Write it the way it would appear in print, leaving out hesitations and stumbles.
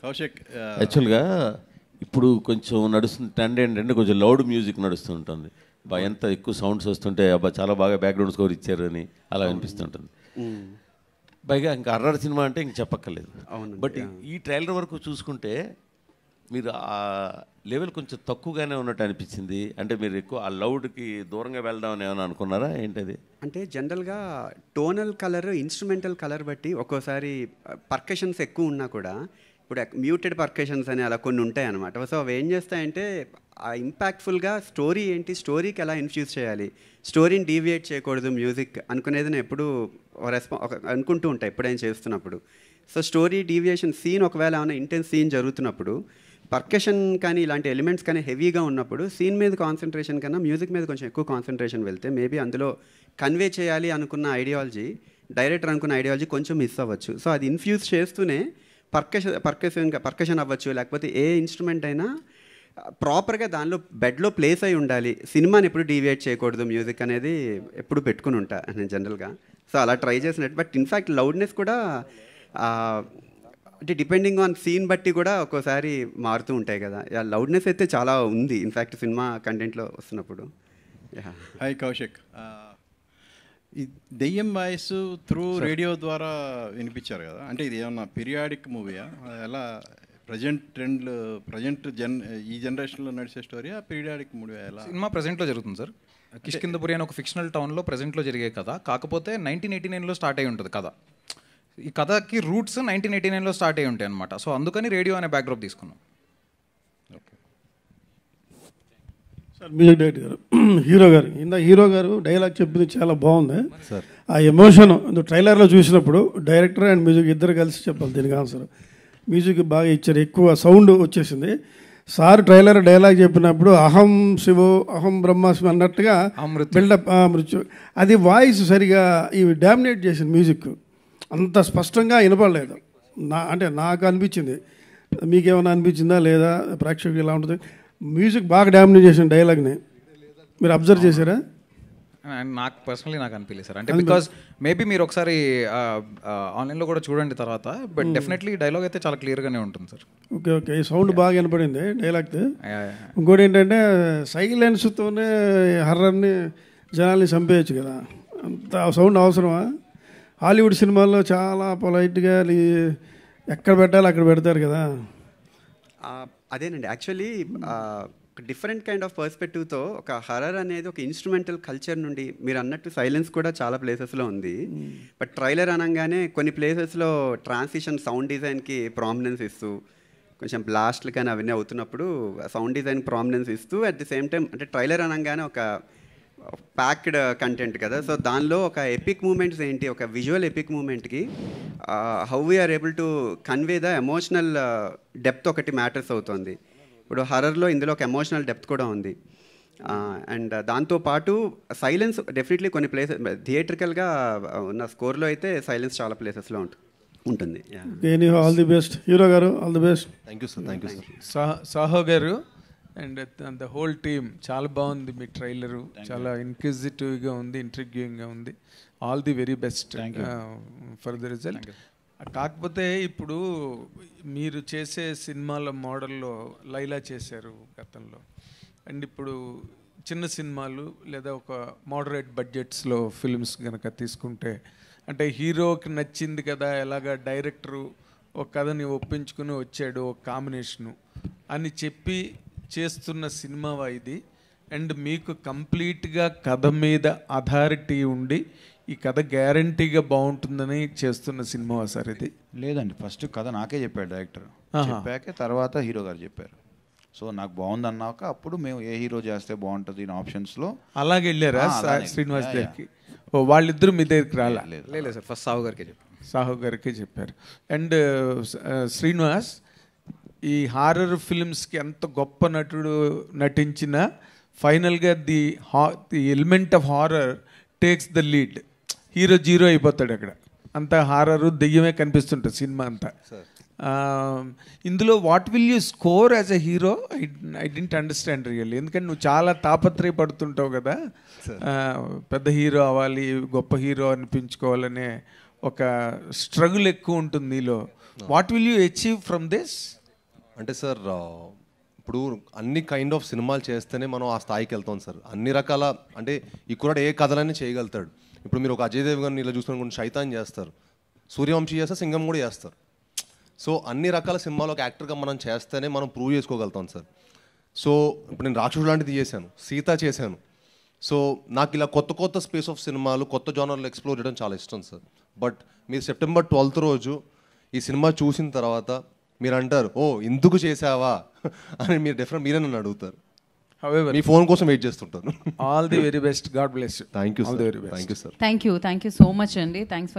కౌశిక్ యాక్చువల్గా ఇప్పుడు కొంచెం నడుస్తుంది ట్రెండ్ ఏంటంటే కొంచెం లౌడ్ మ్యూజిక్ నడుస్తుంటుంది. ఎంత ఎక్కువ సౌండ్స్ వస్తుంటే అబ్బా చాలా బాగా బ్యాక్గ్రౌండ్ స్కోర్ ఇచ్చారు అని అలా అనిపిస్తుంటుంది. పైగా ఇంకా హర్రర్ సినిమా అంటే ఇంక చెప్పక్కర్లేదు. బట్ ఈ ట్రైలర్ వరకు చూసుకుంటే మీరు ఆ లెవెల్ కొంచెం తక్కువగానే ఉన్నట్టు అనిపించింది. అంటే మీరు ఎక్కువ ఆ లౌడ్కి దూరంగా వెళ్దామని ఏమైనా అనుకున్నారా ఏంటది? అంటే జనరల్గా టోనల్ కలర్, ఇన్స్ట్రుమెంటల్ కలర్ బట్టి ఒక్కోసారి పర్కషన్స్ ఎక్కువ ఉన్నా కూడా ఇప్పుడు మ్యూటెడ్ పర్కషన్స్ అని అలా కొన్ని ఉంటాయి అన్నమాట. సో అవి ఏం చేస్తాయంటే ఆ ఇంపాక్ట్ఫుల్గా స్టోరీ ఏంటి, స్టోరీకి ఎలా ఇన్ఫ్యూజ్ చేయాలి, స్టోరీని డీవియేట్ చేయకూడదు మ్యూజిక్ అనుకునేది నేను ఎప్పుడూ అనుకుంటూ ఉంటాను ఎప్పుడైనా చేస్తున్నప్పుడు. సో స్టోరీ డీవియేషన్ సీన్ ఒకవేళ ఏమైనా ఇంటెన్స్ సీన్ జరుగుతున్నప్పుడు పర్కషన్ కానీ ఇలాంటి ఎలిమెంట్స్ కానీ హెవీగా ఉన్నప్పుడు సీన్ మీద కాన్సన్ట్రేషన్ కన్నా మ్యూజిక్ మీద కొంచెం ఎక్కువ కాన్సన్ట్రేషన్ వెళ్తే మేబీ అందులో కన్వే చేయాలి అనుకున్న ఐడియాలజీ, డైరెక్టర్ అనుకున్న ఐడియాలజీ కొంచెం మిస్ అవ్వచ్చు. సో అది ఇన్ఫ్యూజ్ చేస్తూనే పర్కషన్ అవ్వచ్చు, లేకపోతే ఏ ఇన్స్ట్రుమెంట్ అయినా ప్రాపర్గా దానిలో బెడ్లో ప్లేస్ అయి ఉండాలి. సినిమాని ఎప్పుడు డీవియేట్ చేయకూడదు మ్యూజిక్ అనేది ఎప్పుడు పెట్టుకుని ఉంటా నేను జనరల్గా. సో అలా ట్రై చేసినట్టు. బట్ ఇన్ఫ్యాక్ట్ లౌడ్నెస్ కూడా అంటే డిపెండింగ్ ఆన్ సీన్ బట్టి కూడా ఒక్కోసారి మారుతూ ఉంటాయి కదా. లౌడ్నెస్ అయితే చాలా ఉంది ఇన్ఫ్యాక్ట్ సినిమా కంటెంట్లో వస్తున్నప్పుడు. హాయ్ కౌశిక్, ఈ దెయ్యం వాయిస్ త్రూ రేడియో ద్వారా వినిపించారు కదా, అంటే ఇది ఏమన్నా పీరియాడిక్ మూవీయా, ఎలా ప్రజెంట్ ఈ జనరేషన్లో నడిచే స్టోరీయా, పీరియాడిక్ మూవీ? ఎలా సినిమా ప్రజెంట్లో జరుగుతుంది సార్. కిష్కిందపురి అని ఒక ఫిక్షనల్ టౌన్లో ప్రజెంట్లో జరిగే కథ, కాకపోతే 1989లో స్టార్ట్ అయి ఉంటుంది కథ. ఈ కథకి రూట్స్ 1989లో స్టార్ట్ అయి ఉంటాయి అనమాట. సో అందుకని రేడియో అనే బ్యాక్డ్రాప్ తీసుకున్నాం. ఓకే సార్, మ్యూజిక్ డైరెక్టర్ గారు, హీరో గారు డైలాగ్ చెప్పింది చాలా బాగుంది సార్. ఆ ఎమోషన్ ట్రైలర్లో చూసినప్పుడు డైరెక్టర్ అండ్ మ్యూజిక్ ఇద్దరు కలిసి చెప్పాలి దీనికి ఆన్సర్. మ్యూజిక్ బాగా ఇచ్చారు, ఎక్కువ సౌండ్ వచ్చేసింది. సార్ ట్రైలర్ డైలాగ్ చెప్పినప్పుడు అహం శివో అహం బ్రహ్మాస్మి అన్నట్టుగా బిల్డప్ మృత్యు, అది వాయిస్ సరిగా ఇవి డామినేట్ చేసింది. మ్యూజిక్ అంత స్పష్టంగా వినపడలేదు అంటే నాకు అనిపించింది. మీకేమైనా అనిపించిందా లేదా? ప్రేక్షకులు ఎలా ఉంటుంది? మ్యూజిక్ బాగా డామినేట్ చేసిన డైలాగ్ని మీరు అబ్జర్వ్ చేశారా? నాకు పర్సనలీ నాకు అనిపించలేదు సార్. అంటే బికాజ్ మేబీ మీరు ఒకసారి ఆన్లైన్లో కూడా చూడండి తర్వాత, బట్ డెఫినెట్లీ డైలాగ్ అయితే చాలా క్లియర్గానే ఉంటుంది సార్. ఓకే ఓకే, ఈ సౌండ్ బాగా వినపడింది డైలాగ్తో. ఇంకోటి ఏంటంటే సైలెన్స్తోనే హర్రర్ని జనాల్ని చంపేయచ్చు కదా, అంత సౌండ్ అవసరమా? హాలీవుడ్ సినిమాల్లో చాలా పొలైట్గా ఎక్కడ పెట్టాలో అక్కడ పెడతారు కదా. అదేనండి యాక్చువల్లీ డిఫరెంట్ కైండ్ ఆఫ్ పర్స్పెక్టివ్తో ఒక హర్రర్ అనేది ఒక ఇన్స్ట్రుమెంటల్ కల్చర్ నుండి మీరు అన్నట్టు సైలెన్స్ కూడా చాలా ప్లేసెస్లో ఉంది. బట్ ట్రైలర్ అనగానే కొన్ని ప్లేసెస్లో ట్రాన్సిషన్ సౌండ్ డిజైన్కి ప్రామినెన్స్ ఇస్తూ కొంచెం బ్లాస్ట్లు కానీ అవన్నీ అవుతున్నప్పుడు సౌండ్ డిజైన్ ప్రామినెన్స్ ఇస్తూ అట్ ది సేమ్ టైం అంటే ట్రైలర్ అనగానే ఒక ప్యాక్డ్ కంటెంట్ కదా. సో దానిలో ఒక ఎపిక్ మూమెంట్స్ ఏంటి, ఒక విజువల్ ఎపిక్ మూమెంట్కి how we're able to convey the emotional depth ఒకటి మ్యాటర్స్ అవుతుంది. ఇప్పుడు హర్రర్లో ఇందులో ఒక ఎమోషనల్ డెప్త్ కూడా ఉంది. అండ్ దాంతోపాటు సైలెన్స్ డెఫినెట్లీ కొన్ని ప్లేసెస్ థియేట్రికల్గా ఉన్న స్కోర్లో అయితే సైలెన్స్ చాలా ప్లేసెస్లో ఉంటుంది. ఆల్ ది బెస్ట్ హీరో గారు, all the best. Thank you sir. Saaho గారు అండ్ ద హోల్ టీమ్ చాలా బాగుంది. మీ ట్రైలరు చాలా ఇన్క్విజిటివ్గా ఉంది, ఇంట్రిగ్యూయింగ్గా ఉంది. All the very best for the result. కాకపోతే ఇప్పుడు మీరు చేసే సినిమాల మోడల్లో లైలా చేశారు గతంలో, అండ్ ఇప్పుడు చిన్న సినిమాలు లేదా ఒక మోడరేట్ బడ్జెట్స్లో ఫిల్మ్స్ కనుక తీసుకుంటే అంటే హీరోకి నచ్చింది కదా, ఎలాగా డైరెక్టరు ఒక కథని ఒప్పించుకుని వచ్చాడు ఒక కాంబినేషను అని చెప్పి చేస్తున్న సినిమావా ఇది? అండ్ మీకు కంప్లీట్గా కథ మీద అథారిటీ ఉండి ఈ కథ గ్యారంటీగా బాగుంటుందని చేస్తున్న సినిమా సార్ ఇది? లేదండి, ఫస్ట్ కథ నాకే చెప్పాడు డైరెక్టర్, చెప్పాకే తర్వాత హీరో గారు చెప్పారు. సో నాకు బాగుంది అన్నాక అప్పుడు మేము ఏ హీరో చేస్తే బాగుంటుంది ఇన్ ఆప్షన్స్లో అలాగే వెళ్ళారా శ్రీనివాస్ గారికి? ఓ వాళ్ళిద్దరు మీ దగ్గరికి రాలా? లేదు సార్, ఫస్ట్ సాహు గారికి చెప్పారు. సాహు గారికి చెప్పారు. అండ్ శ్రీనివాస్, ఈ హారర్ ఫిల్మ్స్కి ఎంత గొప్ప నటుడు నటించినా ఫైనల్గా the element of horror takes the lead. Hero zero అయిపోతాడు అక్కడ, అంతా హారరు దెయ్యమే కనిపిస్తుంటుంది సినిమా అంతా. ఇందులో what will you score as a hero? I didn't understand really. ఎందుకంటే నువ్వు చాలా తాపత్రయపడుతుంటావు కదా, పెద్ద హీరో అవ్వాలి, గొప్ప హీరో అనిపించుకోవాలనే ఒక స్ట్రగుల్ ఎక్కువ ఉంటుంది నీలో. What will you achieve from this? అంటే సార్ ఇప్పుడు అన్ని కైండ్ ఆఫ్ సినిమాలు చేస్తేనే మనం ఆ స్థాయికి వెళ్తాం సార్. అన్ని రకాల అంటే ఈ కుర్రాడు ఏ కథలన్నీ చేయగలుగుతాడు. ఇప్పుడు మీరు ఒక అజయ్ దేవ్ గారిని ఇలా చూసుకుని శైతాన్ చేస్తారు, సూర్యవంశీ చేస్తారు, సింగం కూడా చేస్తారు. సో అన్ని రకాల సినిమాలు ఒక యాక్టర్గా మనం చేస్తేనే మనం ప్రూవ్ చేసుకోగలుగుతాం సార్. సో ఇప్పుడు నేను రాక్షసుడు లాంటిది చేశాను, సీత చేశాను. సో నాకు ఇలా కొత్త కొత్త స్పేస్ ఆఫ్ సినిమాలు, కొత్త జోనర్లు ఎక్స్ప్లోర్ చేయడం చాలా ఇష్టం సార్. బట్ మీరు సెప్టెంబర్ 12th రోజు ఈ సినిమా చూసిన తర్వాత మీరు అంటారు, ఓ ఎందుకు చేసావా అని మీరే నన్ను అడుగుతారు. However, మీ ఫోన్ కోసం వెయిట్ చేస్తుంటాను. all the very best. God bless you. Thank you All sir. the very best. Thank you sir. Thank you so much అండి. థ్యాంక్స్